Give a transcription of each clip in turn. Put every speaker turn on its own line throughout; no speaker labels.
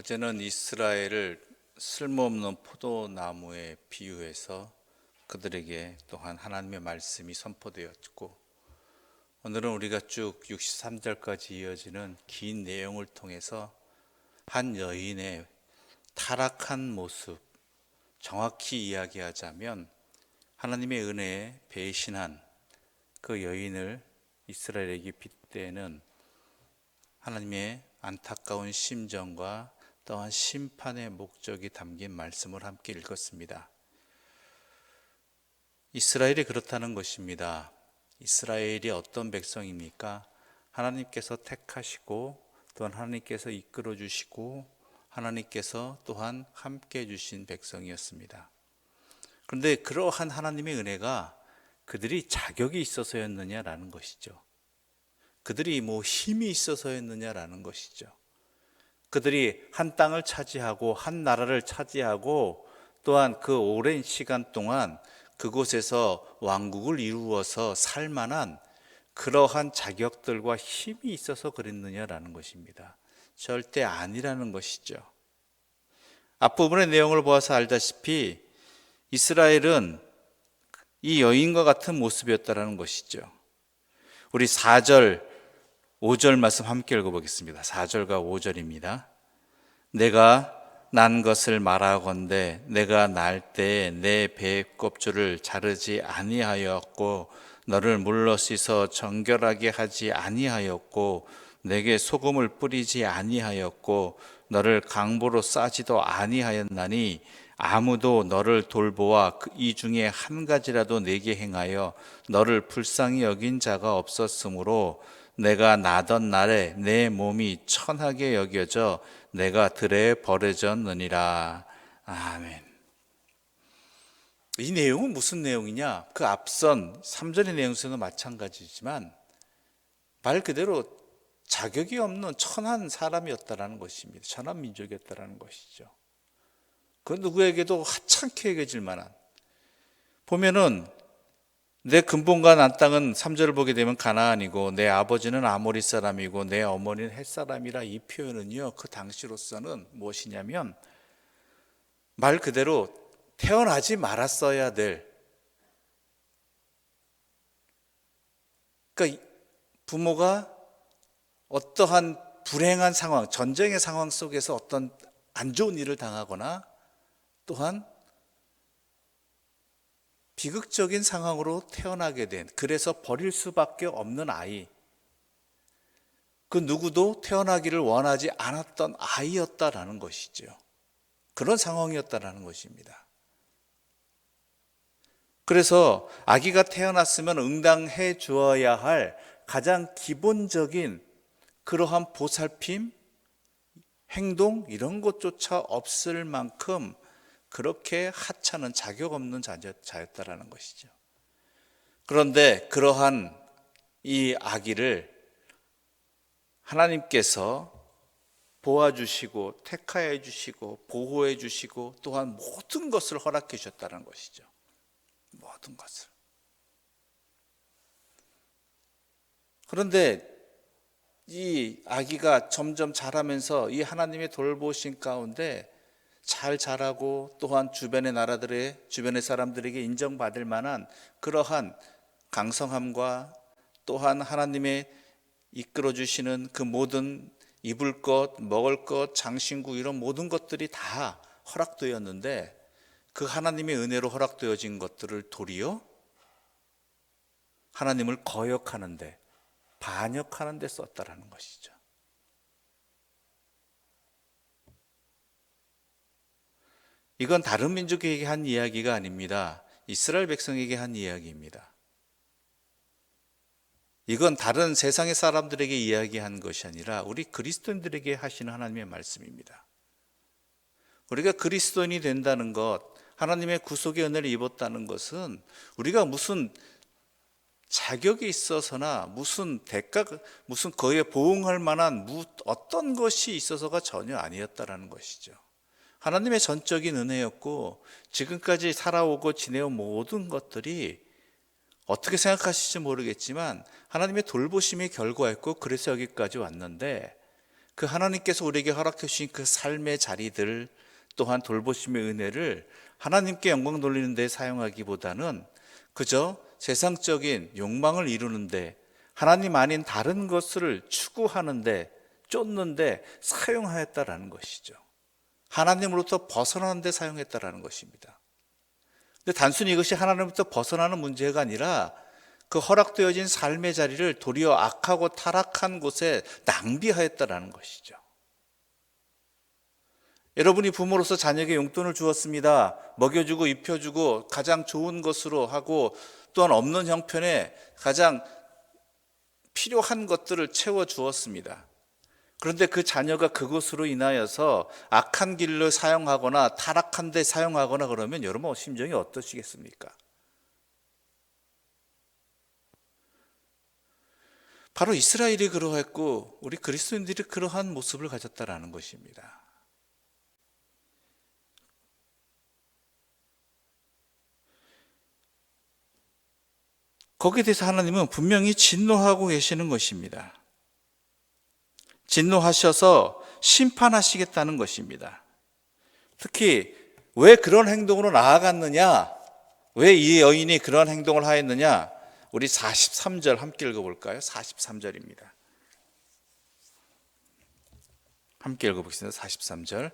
어제는 이스라엘을 쓸모없는 포도나무에 비유해서 그들에게 또한 하나님의 말씀이 선포되었고, 오늘은 우리가 쭉 63절까지 이어지는 긴 내용을 통해서 한 여인의 타락한 모습, 정확히 이야기하자면 하나님의 은혜에 배신한 그 여인을 이스라엘에게 빗대는 하나님의 안타까운 심정과 또한 심판의 목적이 담긴 말씀을 함께 읽었습니다. 이스라엘이 그렇다는 것입니다. 이스라엘이 어떤 백성입니까? 하나님께서 택하시고 또한 하나님께서 이끌어 주시고 하나님께서 또한 함께 해주신 백성이었습니다. 그런데 그러한 하나님의 은혜가 그들이 자격이 있어서였느냐라는 것이죠. 그들이 힘이 있어서였느냐라는 것이죠. 그들이 한 땅을 차지하고 한 나라를 차지하고 또한 그 오랜 시간 동안 그곳에서 왕국을 이루어서 살 만한 그러한 자격들과 힘이 있어서 그랬느냐라는 것입니다. 절대 아니라는 것이죠. 앞부분의 내용을 보아서 알다시피 이스라엘은 이 여인과 같은 모습이었다라는 것이죠. 우리 4절, 5절 말씀 함께 읽어보겠습니다. 4절과 5절입니다. 내가 난 것을 말하건대 내가 날 때에 내 배 껍질을 자르지 아니하였고 너를 물러 씻어 정결하게 하지 아니하였고 내게 소금을 뿌리지 아니하였고 너를 강보로 싸지도 아니하였나니 아무도 너를 돌보아 이 중에 한 가지라도 내게 행하여 너를 불쌍히 여긴 자가 없었으므로 내가 나던 날에 내 몸이 천하게 여겨져 내가 들에 버려졌느니라. 아멘. 이 내용은 무슨 내용이냐? 그 앞선 3절의 내용에서도 마찬가지지만 말 그대로 자격이 없는 천한 사람이었다라는 것입니다. 천한 민족이었다라는 것이죠. 그 누구에게도 하찮게 여겨질 만한, 보면은 내 근본과 난 땅은 3절을 보게 되면 가나안이고 내 아버지는 아모리 사람이고 내 어머니는 헷 사람이라, 이 표현은요 그 당시로서는 무엇이냐면 말 그대로 태어나지 말았어야 될, 그러니까 부모가 어떠한 불행한 상황, 전쟁의 상황 속에서 어떤 안 좋은 일을 당하거나 또한 비극적인 상황으로 태어나게 된, 그래서 버릴 수밖에 없는 아이, 그 누구도 태어나기를 원하지 않았던 아이였다라는 것이죠. 그런 상황이었다라는 것입니다. 그래서 아기가 태어났으면 응당해 주어야 할 가장 기본적인 그러한 보살핌, 행동 이런 것조차 없을 만큼 그렇게 하찮은 자격 없는 자였다라는 것이죠. 그런데 그러한 이 아기를 하나님께서 보아주시고 택하여 주시고 보호해 주시고 또한 모든 것을 허락해 주셨다는 것이죠. 모든 것을. 그런데 이 아기가 점점 자라면서 이 하나님의 돌보신 가운데 잘 자라고 또한 주변의 나라들의, 주변의 사람들에게 인정받을 만한 그러한 강성함과 또한 하나님의 이끌어 주시는 그 모든 입을 것, 먹을 것, 장신구 이런 모든 것들이 다 허락되었는데 그 하나님의 은혜로 허락되어진 것들을 도리어 하나님을 거역하는데, 반역하는 데 썼다라는 것이죠. 이건 다른 민족에게 한 이야기가 아닙니다. 이스라엘 백성에게 한 이야기입니다. 이건 다른 세상의 사람들에게 이야기한 것이 아니라 우리 그리스도인들에게 하시는 하나님의 말씀입니다. 우리가 그리스도인이 된다는 것, 하나님의 구속의 은혜를 입었다는 것은 우리가 무슨 자격이 있어서나 무슨 대가, 무슨 거기에 보응할 만한 어떤 것이 있어서가 전혀 아니었다라는 것이죠. 하나님의 전적인 은혜였고 지금까지 살아오고 지내온 모든 것들이 어떻게 생각하실지 모르겠지만 하나님의 돌보심의 결과였고 그래서 여기까지 왔는데, 그 하나님께서 우리에게 허락해 주신 그 삶의 자리들 또한 돌보심의 은혜를 하나님께 영광 돌리는 데 사용하기보다는 그저 세상적인 욕망을 이루는데 하나님 아닌 다른 것을 추구하는데 쫓는데 사용하였다라는 것이죠. 하나님으로부터 벗어나는 데 사용했다라는 것입니다. 근데 단순히 이것이 하나님으로부터 벗어나는 문제가 아니라 그 허락되어진 삶의 자리를 도리어 악하고 타락한 곳에 낭비하였다라는 것이죠. 여러분이 부모로서 자녀에게 용돈을 주었습니다. 먹여주고 입혀주고 가장 좋은 것으로 하고 또한 없는 형편에 가장 필요한 것들을 채워주었습니다. 그런데 그 자녀가 그것으로 인하여서 악한 길로 사용하거나 타락한 데 사용하거나 그러면 여러분 심정이 어떠시겠습니까? 바로 이스라엘이 그러했고 우리 그리스도인들이 그러한 모습을 가졌다라는 것입니다. 거기에 대해서 하나님은 분명히 진노하고 계시는 것입니다. 진노하셔서 심판하시겠다는 것입니다. 특히 왜 그런 행동으로 나아갔느냐? 왜 이 여인이 그런 행동을 하였느냐? 우리 43절 함께 읽어볼까요? 43절입니다. 함께 읽어보겠습니다. 43절.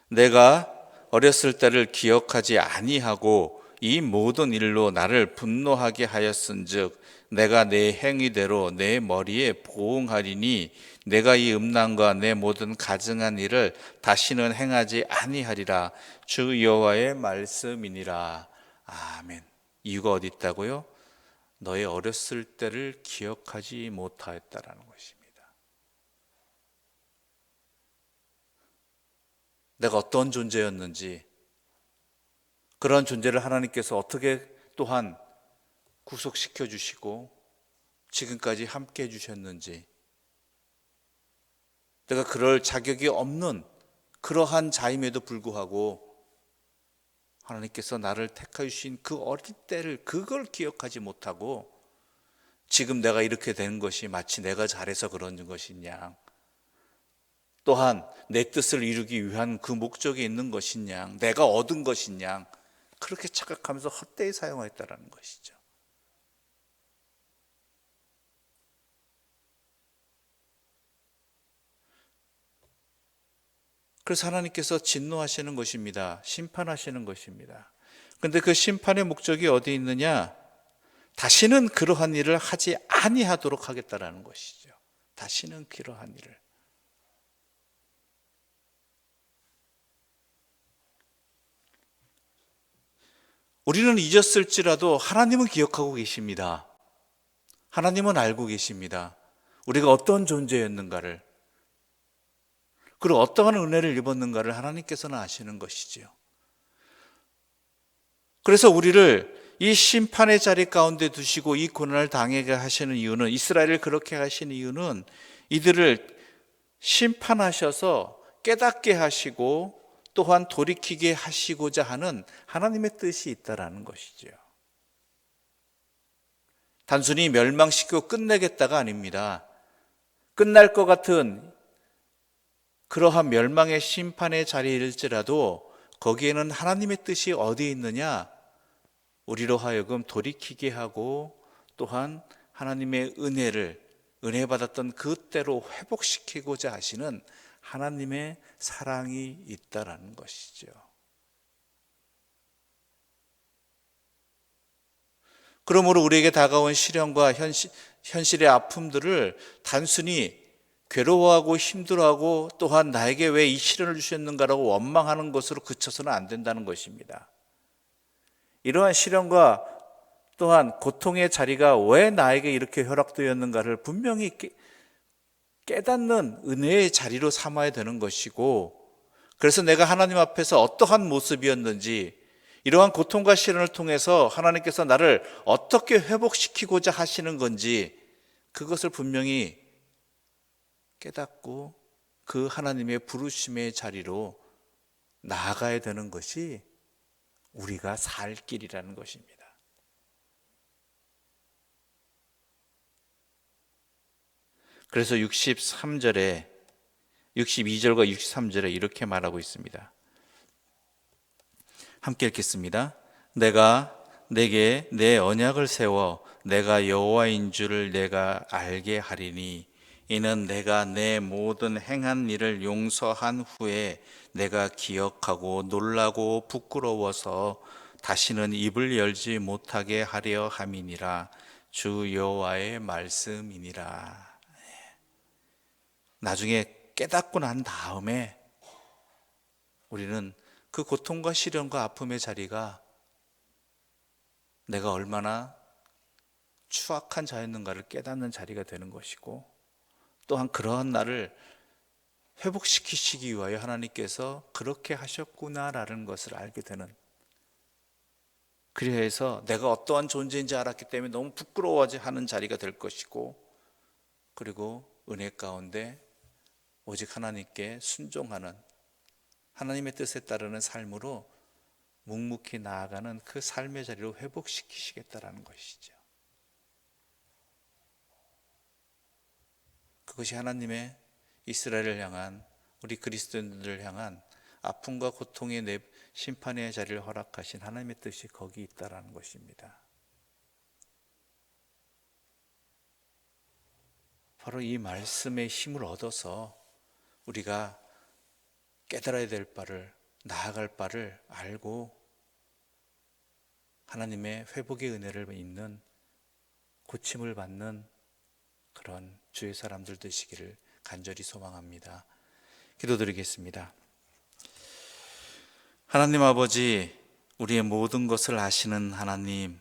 내가 어렸을 때를 기억하지 아니하고 이 모든 일로 나를 분노하게 하였은즉 내가 내 행위대로 내 머리에 보응하리니 내가 이 음란과 내 모든 가증한 일을 다시는 행하지 아니하리라. 주 여호와의 말씀이니라. 아멘. 이유가 어디 있다고요? 너의 어렸을 때를 기억하지 못하였다라는 것입니다. 내가 어떤 존재였는지, 그런 존재를 하나님께서 어떻게 또한 구속시켜 주시고 지금까지 함께 해 주셨는지, 내가 그럴 자격이 없는 그러한 자임에도 불구하고 하나님께서 나를 택하여 주신 그 어릴 때를 그걸 기억하지 못하고 지금 내가 이렇게 된 것이 마치 내가 잘해서 그런 것이냐, 또한 내 뜻을 이루기 위한 그 목적이 있는 것이냐, 내가 얻은 것이냐, 그렇게 착각하면서 헛되이 사용했다라는 것이죠. 그래서 하나님께서 진노하시는 것입니다. 심판하시는 것입니다. 그런데 그 심판의 목적이 어디 있느냐? 다시는 그러한 일을 하지 아니하도록 하겠다라는 것이죠. 다시는 그러한 일을. 우리는 잊었을지라도 하나님은 기억하고 계십니다. 하나님은 알고 계십니다. 우리가 어떤 존재였는가를, 그리고 어떠한 은혜를 입었는가를 하나님께서는 아시는 것이지요. 그래서 우리를 이 심판의 자리 가운데 두시고 이 고난을 당하게 하시는 이유는, 이스라엘을 그렇게 하시는 이유는 이들을 심판하셔서 깨닫게 하시고 또한 돌이키게 하시고자 하는 하나님의 뜻이 있다라는 것이죠. 단순히 멸망시키고 끝내겠다가 아닙니다. 끝날 것 같은 그러한 멸망의 심판의 자리일지라도 거기에는 하나님의 뜻이 어디 있느냐? 우리로 하여금 돌이키게 하고 또한 하나님의 은혜 받았던 그때로 회복시키고자 하시는 하나님의 사랑이 있다라는 것이죠. 그러므로 우리에게 다가온 시련과 현실의 아픔들을 단순히 괴로워하고 힘들어하고 또한 나에게 왜 이 시련을 주셨는가라고 원망하는 것으로 그쳐서는 안 된다는 것입니다. 이러한 시련과 또한 고통의 자리가 왜 나에게 이렇게 허락되었는가를 분명히 깨닫는 은혜의 자리로 삼아야 되는 것이고, 그래서 내가 하나님 앞에서 어떠한 모습이었는지, 이러한 고통과 시련을 통해서 하나님께서 나를 어떻게 회복시키고자 하시는 건지 그것을 분명히 깨닫고 그 하나님의 부르심의 자리로 나아가야 되는 것이 우리가 살 길이라는 것입니다. 그래서 63절에 62절과 63절에 이렇게 말하고 있습니다. 함께 읽겠습니다. 내가 내게 내 언약을 세워 내가 여호와인 줄을 내가 알게 하리니 이는 내가 내 모든 행한 일을 용서한 후에 내가 기억하고 놀라고 부끄러워서 다시는 입을 열지 못하게 하려 함이니라. 주 여호와의 말씀이니라. 나중에 깨닫고 난 다음에 우리는 그 고통과 시련과 아픔의 자리가 내가 얼마나 추악한 자였는가를 깨닫는 자리가 되는 것이고, 또한 그러한 나를 회복시키시기 위하여 하나님께서 그렇게 하셨구나라는 것을 알게 되는, 그래서 내가 어떠한 존재인지 알았기 때문에 너무 부끄러워하는 자리가 될 것이고, 그리고 은혜 가운데 오직 하나님께 순종하는, 하나님의 뜻에 따르는 삶으로 묵묵히 나아가는 그 삶의 자리로 회복시키시겠다라는 것이죠. 그것이 하나님의 이스라엘을 향한, 우리 그리스도인들을 향한 아픔과 고통의 심판의 자리를 허락하신 하나님의 뜻이 거기 있다라는 것입니다. 바로 이 말씀의 힘을 얻어서 우리가 깨달아야 될 바를, 나아갈 바를 알고 하나님의 회복의 은혜를 입는, 고침을 받는 그런 주의 사람들 되시기를 간절히 소망합니다. 기도드리겠습니다. 하나님 아버지, 우리의 모든 것을 아시는 하나님,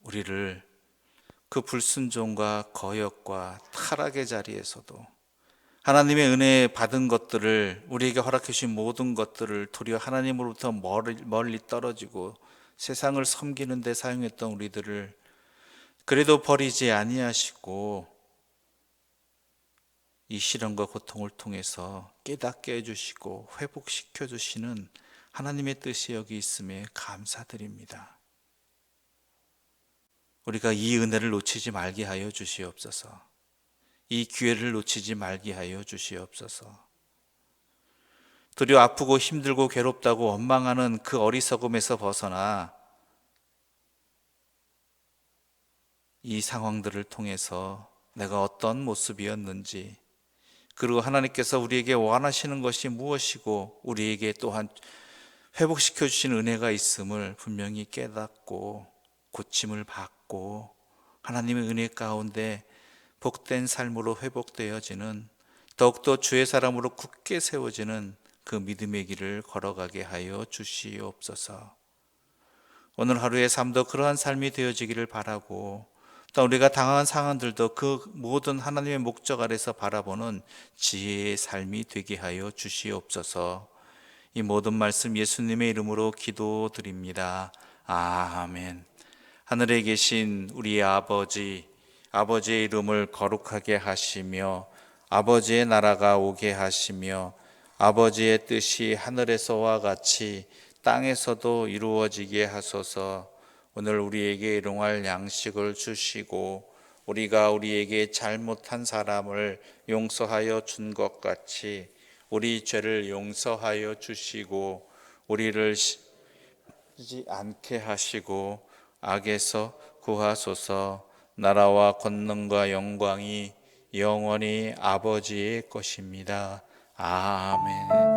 우리를 그 불순종과 거역과 타락의 자리에서도 하나님의 은혜 받은 것들을, 우리에게 허락해 주신 모든 것들을 도리어 하나님으로부터 멀리 떨어지고 세상을 섬기는 데 사용했던 우리들을 그래도 버리지 아니하시고 이 시련과 고통을 통해서 깨닫게 해주시고 회복시켜 주시는 하나님의 뜻이 여기 있음에 감사드립니다. 우리가 이 은혜를 놓치지 말게 하여 주시옵소서. 이 기회를 놓치지 말게 하여 주시옵소서. 도리어 아프고 힘들고 괴롭다고 원망하는 그 어리석음에서 벗어나 이 상황들을 통해서 내가 어떤 모습이었는지, 그리고 하나님께서 우리에게 원하시는 것이 무엇이고 우리에게 또한 회복시켜 주신 은혜가 있음을 분명히 깨닫고 고침을 받고 하나님의 은혜 가운데 복된 삶으로 회복되어지는, 더욱더 주의 사람으로 굳게 세워지는 그 믿음의 길을 걸어가게 하여 주시옵소서. 오늘 하루의 삶도 그러한 삶이 되어지기를 바라고, 또 우리가 당한 상황들도 그 모든 하나님의 목적 아래서 바라보는 지혜의 삶이 되게 하여 주시옵소서. 이 모든 말씀 예수님의 이름으로 기도드립니다. 아멘. 하늘에 계신 우리 아버지, 아버지의 이름을 거룩하게 하시며 아버지의 나라가 오게 하시며 아버지의 뜻이 하늘에서와 같이 땅에서도 이루어지게 하소서. 오늘 우리에게 일용할 양식을 주시고 우리가 우리에게 잘못한 사람을 용서하여 준 것 같이 우리 죄를 용서하여 주시고 우리를 시지 않게 하시고 악에서 구하소서. 나라와 권능과 영광이 영원히 아버지의 것입니다. 아멘.